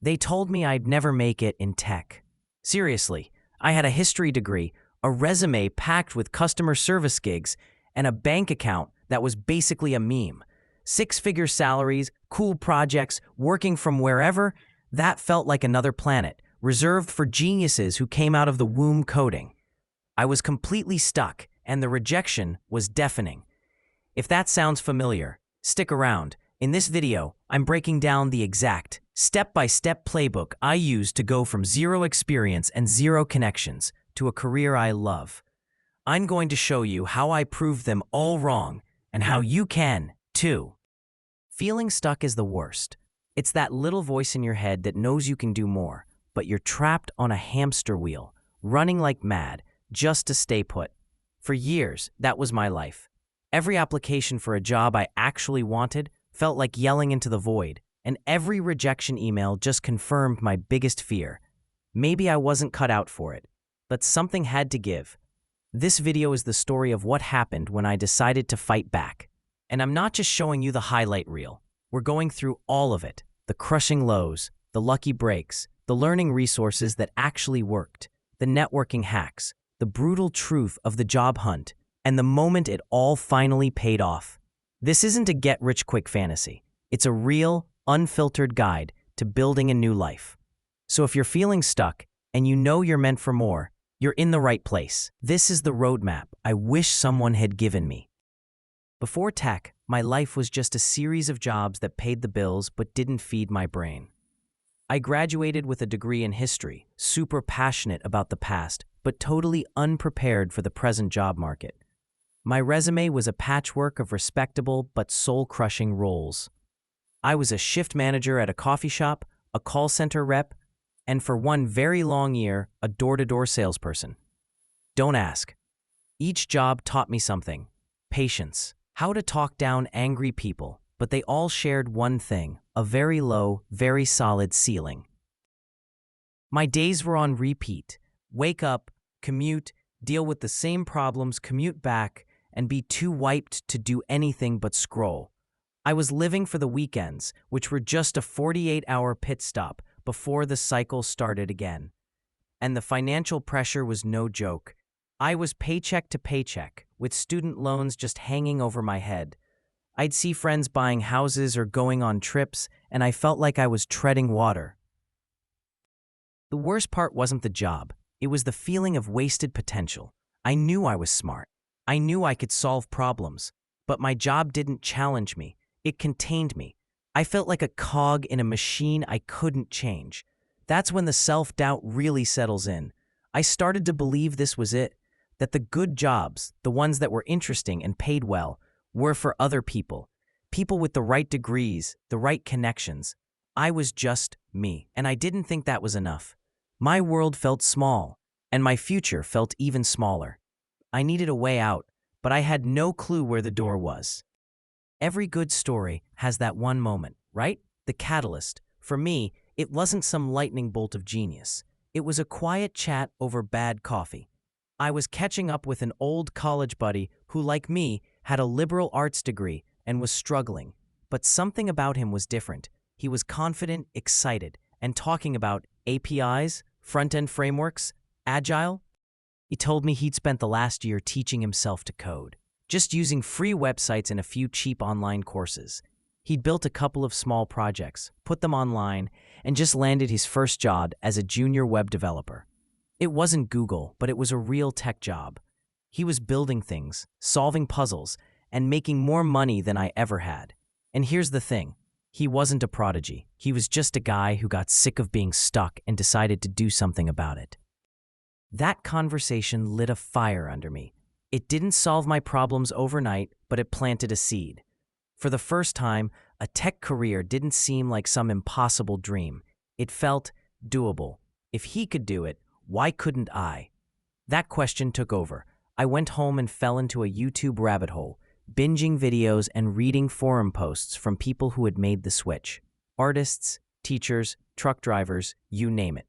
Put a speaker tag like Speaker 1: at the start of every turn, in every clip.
Speaker 1: They told me I'd never make it in tech. Seriously, I had a history degree, a resume packed with customer service gigs, and a bank account that was basically a meme. Six-figure salaries, cool projects, working from wherever, that felt like another planet, reserved for geniuses who came out of the womb coding. I was completely stuck, and the rejection was deafening. If that sounds familiar, stick around. In this video, I'm breaking down the exact, step-by-step playbook I used to go from zero experience and zero connections to a career I love. I'm going to show you how I proved them all wrong and how you can, too. Feeling stuck is the worst. It's that little voice in your head that knows you can do more, but you're trapped on a hamster wheel, running like mad, just to stay put. For years, that was my life. Every application for a job I actually wanted felt like yelling into the void, and every rejection email just confirmed my biggest fear. Maybe I wasn't cut out for it, but something had to give. This video is the story of what happened when I decided to fight back. And I'm not just showing you the highlight reel. We're going through all of it, the crushing lows, the lucky breaks, the learning resources that actually worked, the networking hacks, the brutal truth of the job hunt, and the moment it all finally paid off. This isn't a get-rich-quick fantasy. It's a real, unfiltered guide to building a new life. So if you're feeling stuck and you know you're meant for more, you're in the right place. This is the roadmap I wish someone had given me. Before tech, my life was just a series of jobs that paid the bills but didn't feed my brain. I graduated with a degree in history, super passionate about the past, but totally unprepared for the present job market. My resume was a patchwork of respectable but soul-crushing roles. I was a shift manager at a coffee shop, a call center rep, and for one very long year, a door-to-door salesperson. Don't ask. Each job taught me something: patience, how to talk down angry people, but they all shared one thing: a very low, very solid ceiling. My days were on repeat. Wake up, commute, deal with the same problems, commute back, and be too wiped to do anything but scroll. I was living for the weekends, which were just a 48-hour pit stop before the cycle started again. And the financial pressure was no joke. I was paycheck to paycheck, with student loans just hanging over my head. I'd see friends buying houses or going on trips, and I felt like I was treading water. The worst part wasn't the job. It was the feeling of wasted potential. I knew I was smart. I knew I could solve problems, but my job didn't challenge me. It contained me. I felt like a cog in a machine I couldn't change. That's when the self-doubt really settles in. I started to believe this was it, that the good jobs, the ones that were interesting and paid well, were for other people. People with the right degrees, the right connections. I was just me, and I didn't think that was enough. My world felt small, and my future felt even smaller. I needed a way out, but I had no clue where the door was. Every good story has that one moment, right? The catalyst. For me, it wasn't some lightning bolt of genius. It was a quiet chat over bad coffee. I was catching up with an old college buddy who, like me, had a liberal arts degree and was struggling. But something about him was different. He was confident, excited, and talking about APIs, front-end frameworks, agile. He told me he'd spent the last year teaching himself to code, just using free websites and a few cheap online courses. He'd built a couple of small projects, put them online, and just landed his first job as a junior web developer. It wasn't Google, but it was a real tech job. He was building things, solving puzzles, and making more money than I ever had. And here's the thing. He wasn't a prodigy. He was just a guy who got sick of being stuck and decided to do something about it. That conversation lit a fire under me. It didn't solve my problems overnight, but it planted a seed. For the first time, a tech career didn't seem like some impossible dream. It felt doable. If he could do it, why couldn't I? That question took over. I went home and fell into a YouTube rabbit hole, binging videos and reading forum posts from people who had made the switch. Artists, teachers, truck drivers, you name it.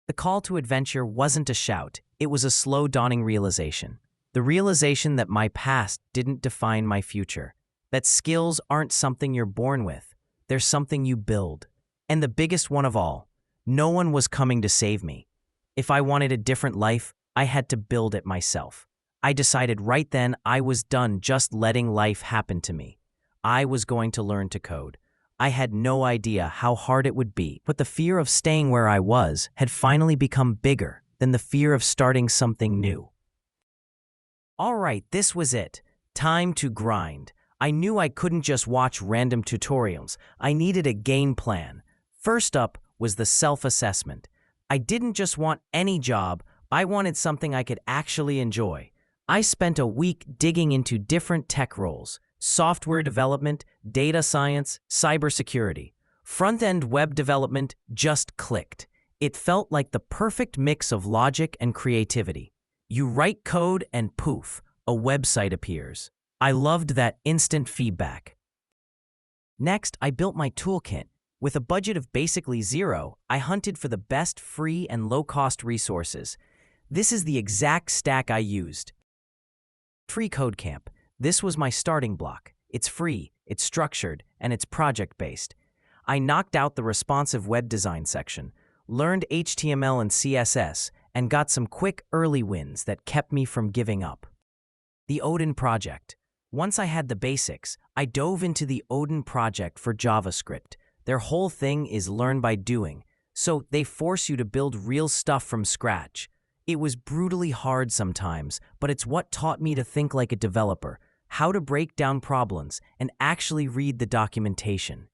Speaker 1: The call to adventure wasn't a shout. It was a slow dawning realization. The realization that my past didn't define my future. That skills aren't something you're born with. They're something you build. And the biggest one of all, no one was coming to save me. If I wanted a different life, I had to build it myself. I decided right then I was done just letting life happen to me. I was going to learn to code. I had no idea how hard it would be, but the fear of staying where I was had finally become bigger than the fear of starting something new. All right, this was it. Time to grind. I knew I couldn't just watch random tutorials. I needed a game plan. First up was the self-assessment. I didn't just want any job, I wanted something I could actually enjoy. I spent a week digging into different tech roles: software development, data science, cybersecurity. Front-end web development just clicked. It felt like the perfect mix of logic and creativity. You write code and poof, a website appears. I loved that instant feedback. Next, I built my toolkit. With a budget of basically zero, I hunted for the best free and low-cost resources. This is the exact stack I used. FreeCodeCamp. This was my starting block. It's free, it's structured, and it's project-based. I knocked out the responsive web design section, learned HTML and CSS, and got some quick early wins that kept me from giving up. The Odin Project. Once I had the basics, I dove into the Odin Project for JavaScript. Their whole thing is learn by doing, so they force you to build real stuff from scratch. It was brutally hard sometimes, but it's what taught me to think like a developer, how to break down problems, and actually read the documentation.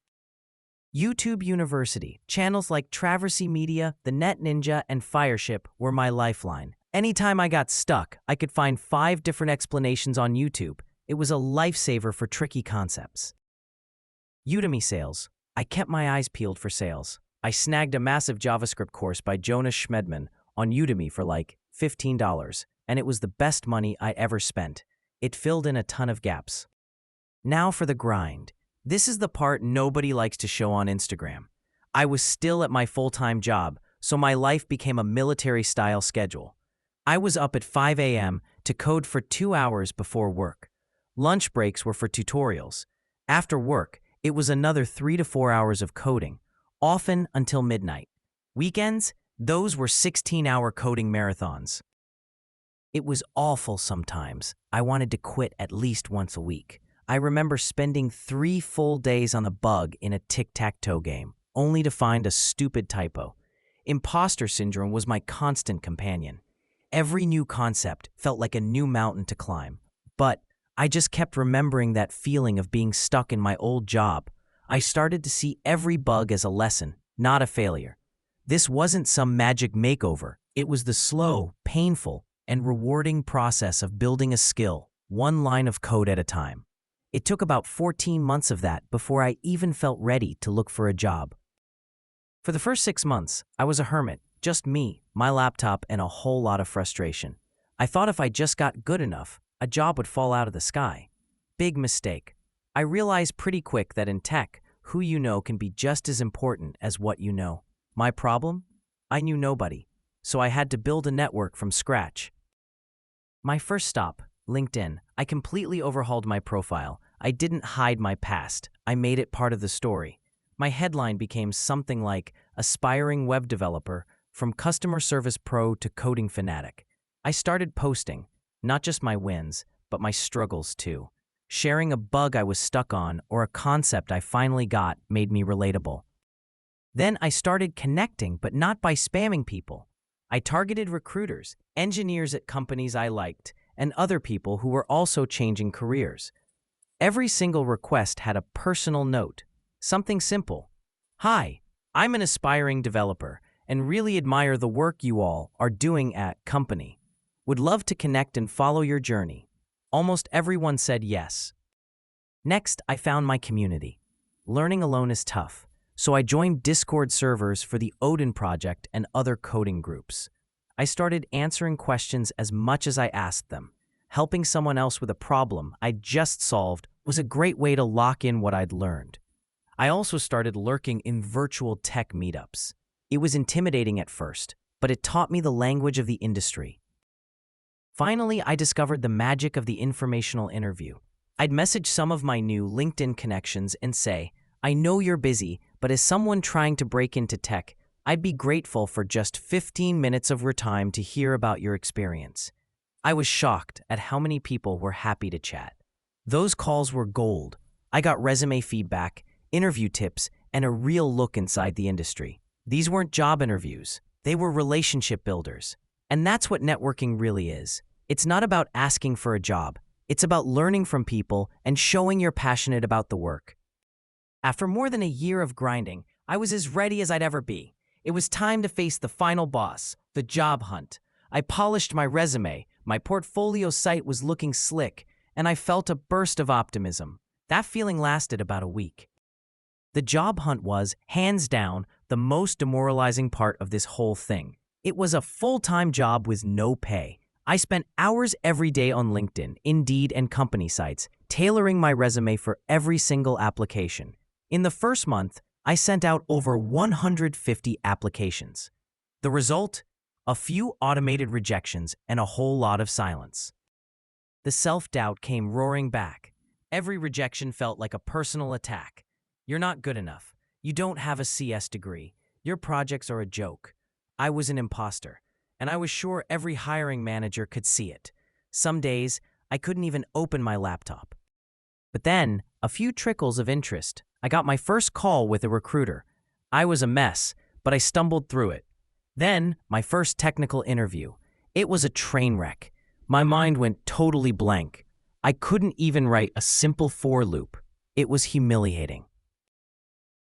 Speaker 1: YouTube University. Channels like Traversy Media, The Net Ninja, and Fireship were my lifeline. Anytime I got stuck, I could find 5 different explanations on YouTube. It was a lifesaver for tricky concepts. Udemy sales. I kept my eyes peeled for sales. I snagged a massive JavaScript course by Jonas Schmedman on Udemy for like $15, and it was the best money I ever spent. It filled in a ton of gaps. Now for the grind. This is the part nobody likes to show on Instagram. I was still at my full-time job, so my life became a military-style schedule. I was up at 5 a.m. to code for 2 hours before work. Lunch breaks were for tutorials. After work, it was another 3 to 4 hours of coding, often until midnight. Weekends, those were 16-hour coding marathons. It was awful sometimes. I wanted to quit at least once a week. I remember spending 3 full days on a bug in a tic-tac-toe game, only to find a stupid typo. Impostor syndrome was my constant companion. Every new concept felt like a new mountain to climb. But I just kept remembering that feeling of being stuck in my old job. I started to see every bug as a lesson, not a failure. This wasn't some magic makeover. It was the slow, painful, and rewarding process of building a skill, one line of code at a time. It took about 14 months of that before I even felt ready to look for a job. For the first 6 months, I was a hermit, just me, my laptop, and a whole lot of frustration. I thought if I just got good enough, a job would fall out of the sky. Big mistake. I realized pretty quick that in tech, who you know can be just as important as what you know. My problem? I knew nobody, so I had to build a network from scratch. My first stop, LinkedIn. I completely overhauled my profile. I didn't hide my past. I made it part of the story. My headline became something like Aspiring Web Developer, from Customer Service Pro to Coding Fanatic. I started posting, not just my wins, but my struggles too. Sharing a bug I was stuck on or a concept I finally got made me relatable. Then I started connecting, but not by spamming people. I targeted recruiters, engineers at companies I liked, and other people who were also changing careers. Every single request had a personal note, something simple. Hi, I'm an aspiring developer and really admire the work you all are doing at company. Would love to connect and follow your journey. Almost everyone said yes. Next, I found my community. Learning alone is tough, so I joined Discord servers for the Odin Project and other coding groups. I started answering questions as much as I asked them. Helping someone else with a problem I'd just solved was a great way to lock in what I'd learned. I also started lurking in virtual tech meetups. It was intimidating at first, but it taught me the language of the industry. Finally, I discovered the magic of the informational interview. I'd message some of my new LinkedIn connections and say, I know you're busy, but as someone trying to break into tech, I'd be grateful for just 15 minutes of your time to hear about your experience." I was shocked at how many people were happy to chat. Those calls were gold. I got resume feedback, interview tips, and a real look inside the industry. These weren't job interviews. They were relationship builders. And that's what networking really is. It's not about asking for a job. It's about learning from people and showing you're passionate about the work. After more than a year of grinding, I was as ready as I'd ever be. It was time to face the final boss, the job hunt. I polished my resume, my portfolio site was looking slick, and I felt a burst of optimism. That feeling lasted about a week. The job hunt was, hands down, the most demoralizing part of this whole thing. It was a full-time job with no pay. I spent hours every day on LinkedIn, Indeed, and company sites, tailoring my resume for every single application. In the first month, I sent out over 150 applications. The result? A few automated rejections and a whole lot of silence. The self-doubt came roaring back. Every rejection felt like a personal attack. You're not good enough. You don't have a CS degree. Your projects are a joke. I was an impostor, and I was sure every hiring manager could see it. Some days, I couldn't even open my laptop. But then, a few trickles of interest. I got my first call with a recruiter. I was a mess, but I stumbled through it. Then, my first technical interview. It was a train wreck. My mind went totally blank. I couldn't even write a simple for loop. It was humiliating.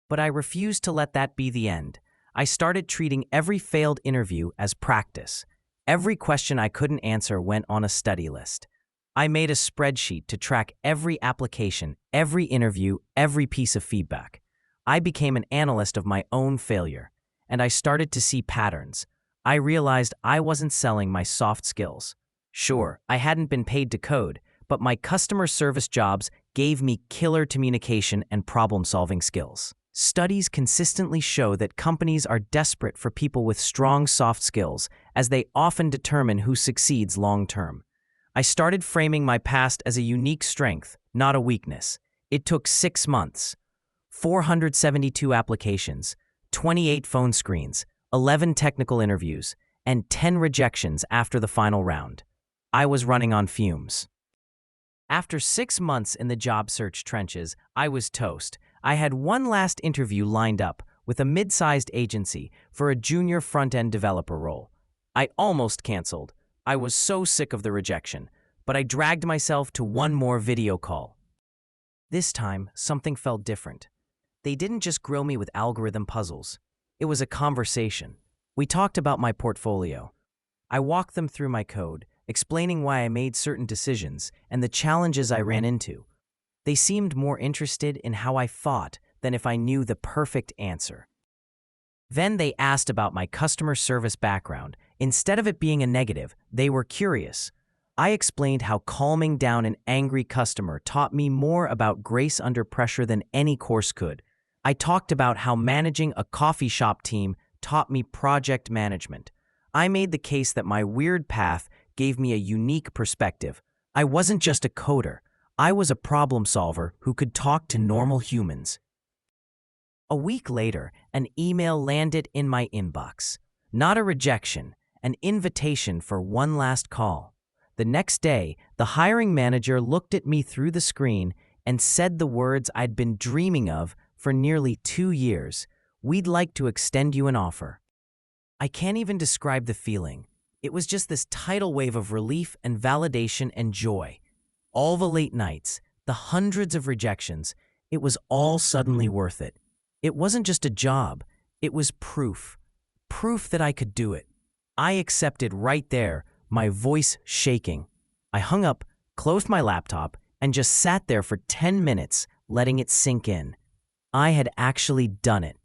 Speaker 1: But I refused to let that be the end. I started treating every failed interview as practice. Every question I couldn't answer went on a study list. I made a spreadsheet to track every application, every interview, every piece of feedback. I became an analyst of my own failure, and I started to see patterns. I realized I wasn't selling my soft skills. Sure, I hadn't been paid to code, but my customer service jobs gave me killer communication and problem-solving skills. Studies consistently show that companies are desperate for people with strong soft skills, as they often determine who succeeds long-term. I started framing my past as a unique strength, not a weakness. It took 6 months, 472 applications, 28 phone screens, 11 technical interviews, and 10 rejections after the final round. I was running on fumes. After 6 months in the job search trenches, I was toast. I had one last interview lined up with a mid-sized agency for a junior front-end developer role. I almost canceled. I was so sick of the rejection, but I dragged myself to one more video call. This time, something felt different. They didn't just grill me with algorithm puzzles. It was a conversation. We talked about my portfolio. I walked them through my code, explaining why I made certain decisions and the challenges I ran into. They seemed more interested in how I thought than if I knew the perfect answer. Then they asked about my customer service background. Instead of it being a negative, they were curious. I explained how calming down an angry customer taught me more about grace under pressure than any course could. I talked about how managing a coffee shop team taught me project management. I made the case that my weird path gave me a unique perspective. I wasn't just a coder. I was a problem solver who could talk to normal humans. A week later, an email landed in my inbox. Not a rejection, an invitation for one last call. The next day, the hiring manager looked at me through the screen and said the words I'd been dreaming of for nearly 2 years. "We'd like to extend you an offer." I can't even describe the feeling. It was just this tidal wave of relief and validation and joy. All the late nights, the hundreds of rejections, it was all suddenly worth it. It wasn't just a job, it was proof. Proof that I could do it. I accepted right there, my voice shaking. I hung up, closed my laptop, and just sat there for 10 minutes, letting it sink in. I had actually done it.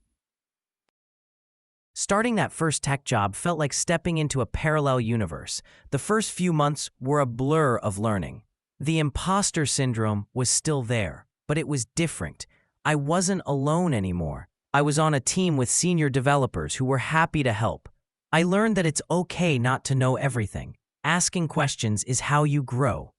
Speaker 1: Starting that first tech job felt like stepping into a parallel universe. The first few months were a blur of learning. The imposter syndrome was still there, but it was different. I wasn't alone anymore. I was on a team with senior developers who were happy to help. I learned that it's okay not to know everything. Asking questions is how you grow.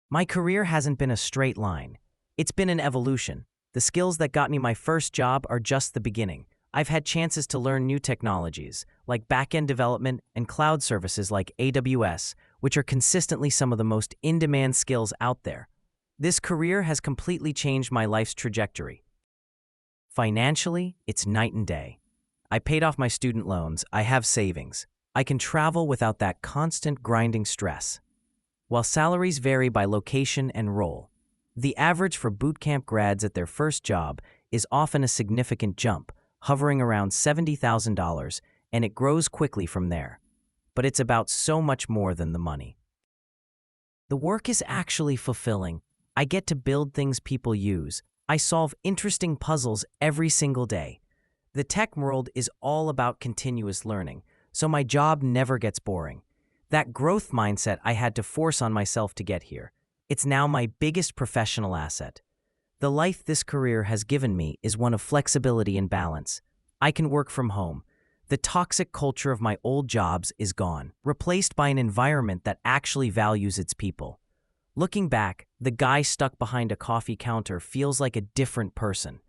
Speaker 1: My career hasn't been a straight line. It's been an evolution. The skills that got me my first job are just the beginning. I've had chances to learn new technologies, like back-end development and cloud services like AWS, which are consistently some of the most in-demand skills out there. This career has completely changed my life's trajectory. Financially, it's night and day. I paid off my student loans, I have savings. I can travel without that constant grinding stress. While salaries vary by location and role, the average for bootcamp grads at their first job is often a significant jump, hovering around $70,000, and it grows quickly from there. But it's about so much more than the money. The work is actually fulfilling. I get to build things people use. I solve interesting puzzles every single day. The tech world is all about continuous learning, so my job never gets boring. That growth mindset I had to force on myself to get here. It's now my biggest professional asset. The life this career has given me is one of flexibility and balance. I can work from home. The toxic culture of my old jobs is gone, replaced by an environment that actually values its people. Looking back, the guy stuck behind a coffee counter feels like a different person.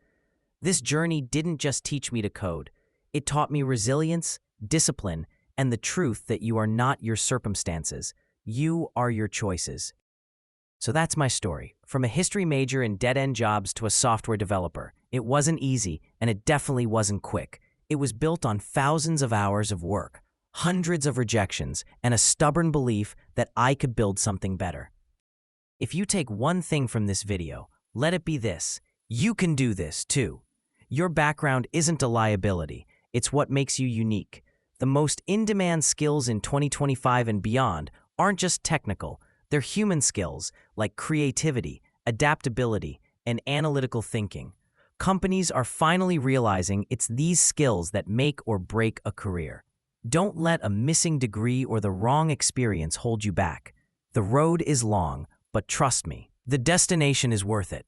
Speaker 1: This journey didn't just teach me to code. It taught me resilience, discipline, and the truth that you are not your circumstances. You are your choices. So that's my story. From a history major in dead-end jobs to a software developer. It wasn't easy, and it definitely wasn't quick. It was built on thousands of hours of work, hundreds of rejections, and a stubborn belief that I could build something better. If you take one thing from this video, let it be this: you can do this too. Your background isn't a liability, it's what makes you unique. The most in-demand skills in 2025 and beyond aren't just technical, they're human skills like creativity, adaptability, and analytical thinking. Companies are finally realizing it's these skills that make or break a career. Don't let a missing degree or the wrong experience hold you back. The road is long, but trust me, the destination is worth it.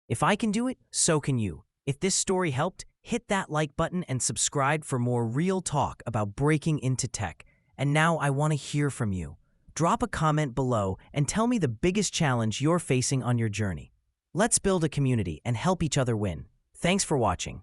Speaker 1: If I can do it, so can you. If this story helped, hit that like button and subscribe for more real talk about breaking into tech. And now I want to hear from you. Drop a comment below and tell me the biggest challenge you're facing on your journey. Let's build a community and help each other win. Thanks for watching.